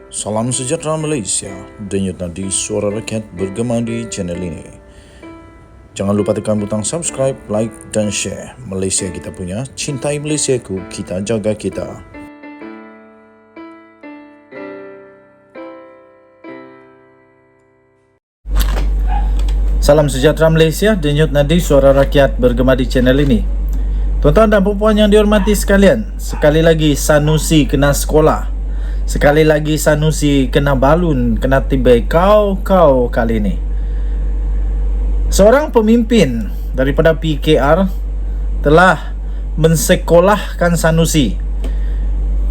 Salam sejahtera Malaysia, denyut nadi suara rakyat bergema di channel ini. Jangan lupa tekan butang subscribe, like dan share. Malaysia kita punya, cintai Malaysiaku, kita jaga kita. Salam sejahtera Malaysia, denyut nadi suara rakyat bergema di channel ini. Tuan-tuan dan puan yang dihormati sekalian, sekali lagi Sanusi kena sekolah. Sekali lagi Sanusi kena balun, kena tibai kau kali ini. Seorang pemimpin daripada PKR telah mensekolahkan Sanusi,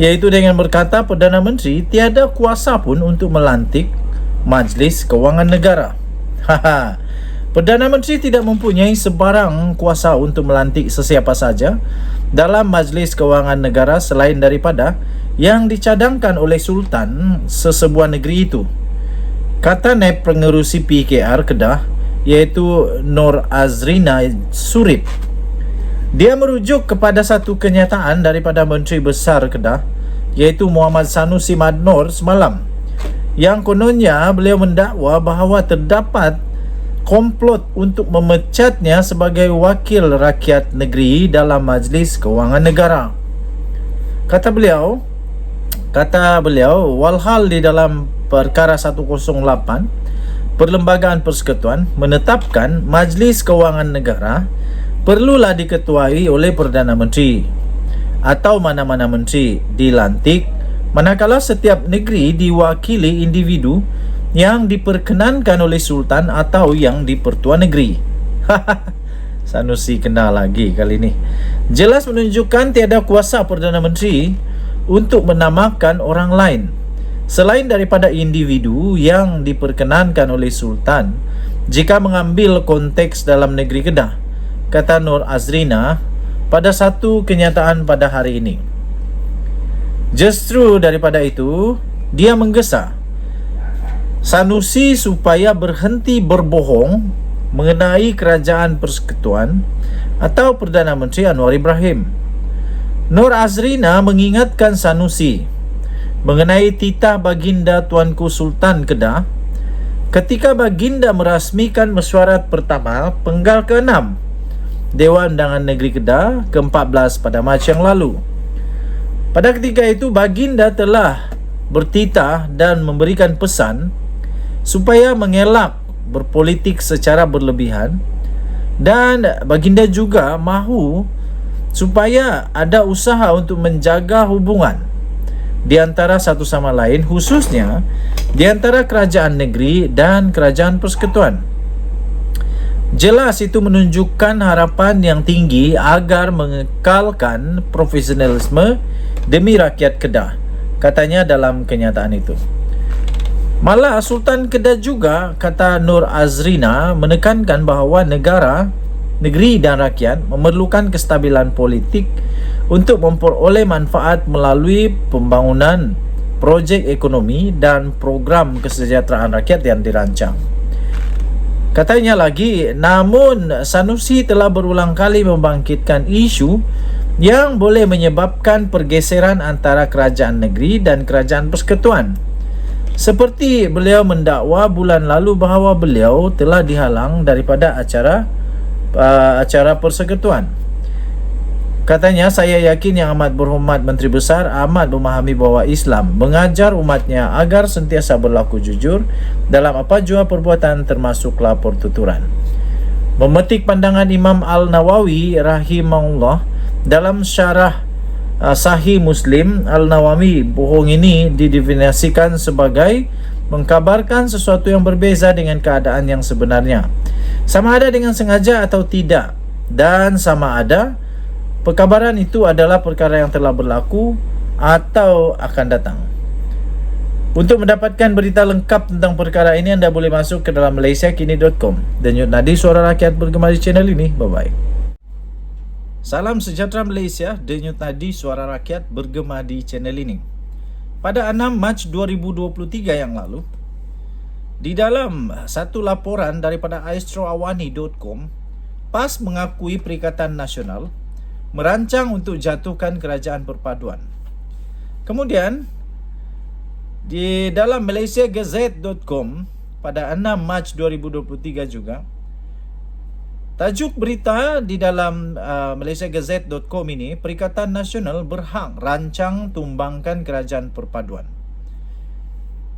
iaitu dengan berkata Perdana Menteri tiada kuasa pun untuk melantik Majlis Kewangan Negara. Perdana Menteri tidak mempunyai sebarang kuasa untuk melantik sesiapa saja dalam Majlis Kewangan Negara selain daripada yang dicadangkan oleh Sultan sesebuah negeri itu. Kata Naib Pengerusi PKR Kedah, iaitu Nur Azrina Surip. Dia merujuk kepada satu kenyataan daripada Menteri Besar Kedah, iaitu Muhammad Sanusi Madnor semalam, yang kononnya beliau mendakwa bahawa terdapat komplot untuk memecatnya sebagai wakil rakyat negeri dalam Majlis Kewangan Negara. Kata beliau, walhal di dalam Perkara 108 Perlembagaan Persekutuan menetapkan Majlis Kewangan Negara perlulah diketuai oleh Perdana Menteri atau mana-mana menteri dilantik manakala setiap negeri diwakili individu yang diperkenankan oleh Sultan atau yang di-Pertua Negeri. Sanusi kena lagi kali ini. Jelas menunjukkan tiada kuasa Perdana Menteri untuk menamakan orang lain selain daripada individu yang diperkenankan oleh Sultan jika mengambil konteks dalam negeri Kedah, kata Nur Azrina pada satu kenyataan pada hari ini. Justru daripada itu, dia menggesa Sanusi supaya berhenti berbohong mengenai Kerajaan Persekutuan atau Perdana Menteri Anwar Ibrahim. Nur Azrina mengingatkan Sanusi mengenai titah baginda Tuanku Sultan Kedah ketika baginda merasmikan mesyuarat pertama penggal ke-6 Dewan Undangan Negeri Kedah ke-14 pada Mac yang lalu. Pada ketika itu baginda telah bertitah dan memberikan pesan supaya mengelak berpolitik secara berlebihan, dan baginda juga mahu supaya ada usaha untuk menjaga hubungan di antara satu sama lain, khususnya di antara kerajaan negeri dan kerajaan persekutuan. Jelas itu menunjukkan harapan yang tinggi agar mengekalkan profesionalisme demi rakyat Kedah, katanya dalam kenyataan itu. Malah Sultan Kedah juga, kata Nur Azrina, menekankan bahawa negara, negeri dan rakyat memerlukan kestabilan politik untuk memperoleh manfaat melalui pembangunan projek ekonomi dan program kesejahteraan rakyat yang dirancang. Katanya lagi, namun Sanusi telah berulang kali membangkitkan isu yang boleh menyebabkan pergeseran antara kerajaan negeri dan kerajaan persekutuan. Seperti beliau mendakwa bulan lalu bahawa beliau telah dihalang daripada acara persekutuan. Katanya, saya yakin Yang Amat Berhormat Menteri Besar amat memahami bahawa Islam mengajar umatnya agar sentiasa berlaku jujur dalam apa jua perbuatan termasuk lapor tuturan. Memetik pandangan Imam Al-Nawawi rahimahullah dalam syarah Sahih Muslim, Al-Nawawi bohong ini didefinisikan sebagai mengkabarkan sesuatu yang berbeza dengan keadaan yang sebenarnya, sama ada dengan sengaja atau tidak, dan sama ada perkabaran itu adalah perkara yang telah berlaku atau akan datang. Untuk mendapatkan berita lengkap tentang perkara ini, anda boleh masuk ke dalam malaysiakini.com. Denyut nadi suara rakyat bergema di channel ini. Bye-bye. Salam sejahtera Malaysia, denyut nadi suara rakyat bergema di channel ini. Pada 6 Mac 2023 yang lalu, di dalam satu laporan daripada astroawani.com, PAS mengakui Perikatan Nasional merancang untuk jatuhkan kerajaan perpaduan. Kemudian Di dalam malaysiagazette.com pada 6 Mac 2023 juga, tajuk berita di dalam malaysiagazette.com ini, Perikatan Nasional berhak rancang tumbangkan kerajaan perpaduan.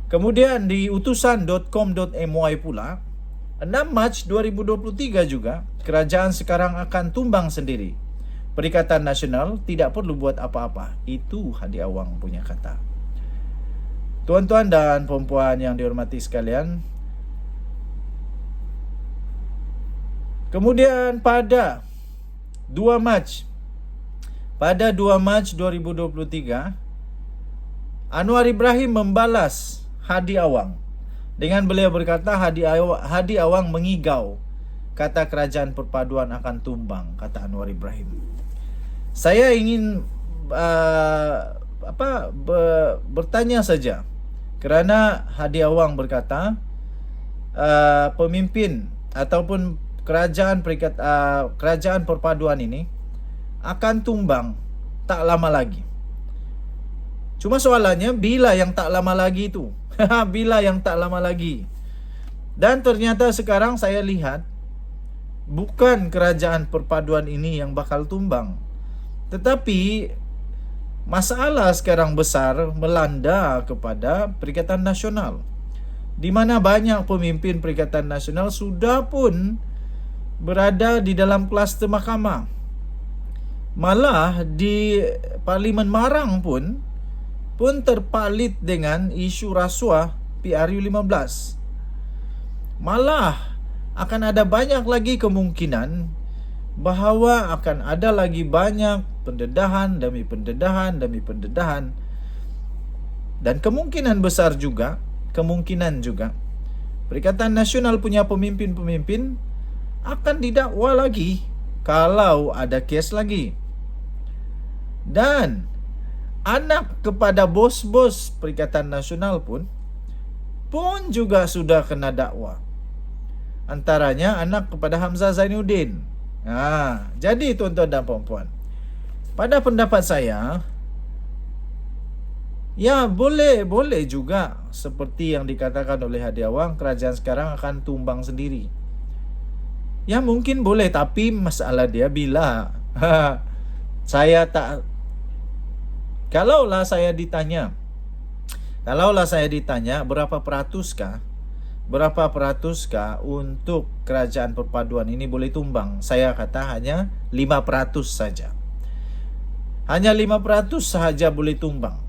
Kemudian di utusan.com.my pula, 6 Mac 2023 juga, kerajaan sekarang akan tumbang sendiri. Perikatan Nasional tidak perlu buat apa-apa. Itu Hadi Awang punya kata. Tuan-tuan dan puan-puan yang dihormati sekalian, kemudian pada 2 Mac 2023, Anwar Ibrahim membalas Hadi Awang dengan beliau berkata, Hadi Awang mengigau, kata kerajaan perpaduan akan tumbang, kata Anwar Ibrahim. Saya ingin bertanya saja, kerana Hadi Awang berkata pemimpin ataupun kerajaan perpaduan ini akan tumbang tak lama lagi. Cuma soalannya, bila yang tak lama lagi itu? Bila yang tak lama lagi? Dan ternyata sekarang saya lihat, bukan kerajaan perpaduan ini yang bakal tumbang, tetapi masalah sekarang besar melanda kepada Perikatan Nasional, di mana banyak pemimpin Perikatan Nasional sudah pun berada di dalam kluster mahkamah. Malah di Parlimen Marang pun terpalit dengan isu rasuah PRU15. Malah akan ada banyak lagi kemungkinan bahawa akan ada lagi banyak pendedahan demi pendedahan demi pendedahan, dan kemungkinan juga Perikatan Nasional punya pemimpin-pemimpin akan didakwa lagi kalau ada kes lagi. Dan anak kepada bos-bos Perikatan Nasional pun juga sudah kena dakwa. Antaranya anak kepada Hamzah Zainuddin. Jadi tuan-tuan dan puan-puan, pada pendapat saya, ya boleh juga seperti yang dikatakan oleh Hadi Awang, kerajaan sekarang akan tumbang sendiri. Ya mungkin boleh, tapi masalah dia bila. Kalaulah saya ditanya berapa peratus untuk kerajaan perpaduan ini boleh tumbang, saya kata hanya 5% saja. Hanya 5% sahaja boleh tumbang.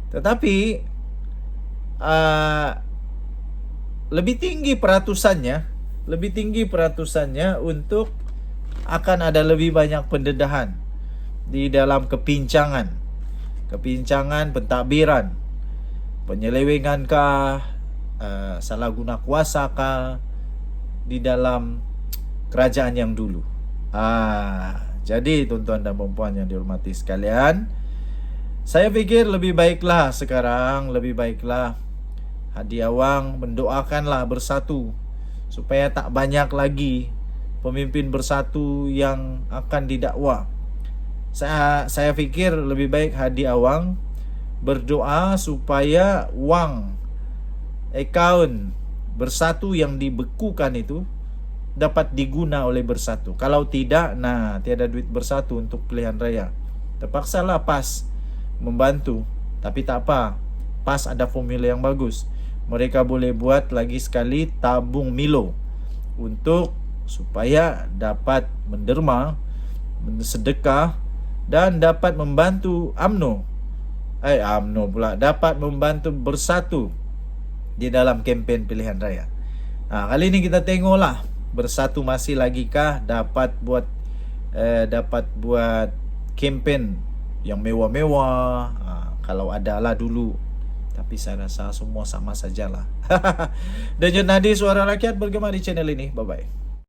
Tetapi lebih tinggi peratusannya untuk akan ada lebih banyak pendedahan di dalam kepincangan, pentadbiran, penyelewengan salah guna kuasa di dalam kerajaan yang dulu. Jadi tuan-tuan dan puan-puan yang dihormati sekalian, saya fikir lebih baiklah Hadi Awang mendoakanlah bersatu, supaya tak banyak lagi pemimpin bersatu yang akan didakwa. Saya fikir lebih baik Hadi Awang berdoa supaya wang akaun bersatu yang dibekukan itu dapat diguna oleh bersatu. Kalau tidak, tiada duit bersatu untuk pilihan raya, terpaksalah PAS membantu. Tapi tak apa, PAS ada formula yang bagus. Mereka boleh buat lagi sekali tabung Milo untuk supaya dapat menderma, sedekah, dan dapat membantu dapat membantu bersatu di dalam kempen pilihan raya. Kali ini kita tengoklah bersatu masih lagi kah dapat buat kempen yang mewah-mewah. Kalau adalah dulu, tapi saya rasa semua sama sajalah. Dan Nadi Suara Rakyat bergema di channel ini. Bye bye.